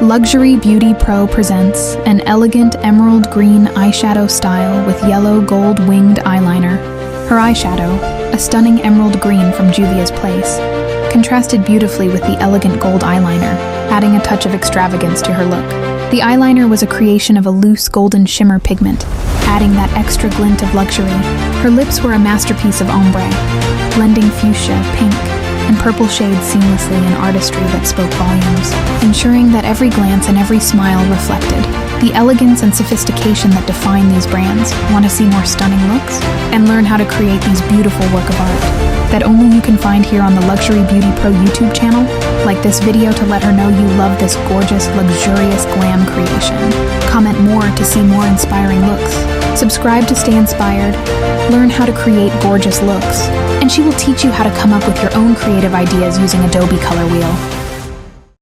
Luxury Beauty Pro presents an elegant emerald green eyeshadow style with yellow gold winged eyeliner. Her eyeshadow, a stunning emerald green from Juvia's Place, contrasted beautifully with the elegant gold eyeliner, adding a touch of extravagance to her look. The eyeliner was a creation of a loose golden shimmer pigment, adding that extra glint of luxury. Her lips were a masterpiece of ombre, blending fuchsia, pink, and purple shades seamlessly in artistry that spoke volumes, ensuring that every glance and every smile reflected the elegance and sophistication that define these brands. Want to see more stunning looks? And learn how to create these beautiful work of art that only you can find here on the Luxury Beauty Pro YouTube channel? Like this video to let her know you love this gorgeous, luxurious glam creation. Comment more to see more inspiring looks. Subscribe to stay inspired. Learn how to create gorgeous looks. And she will teach you how to come up with your own creative ideas using Adobe Color Wheel.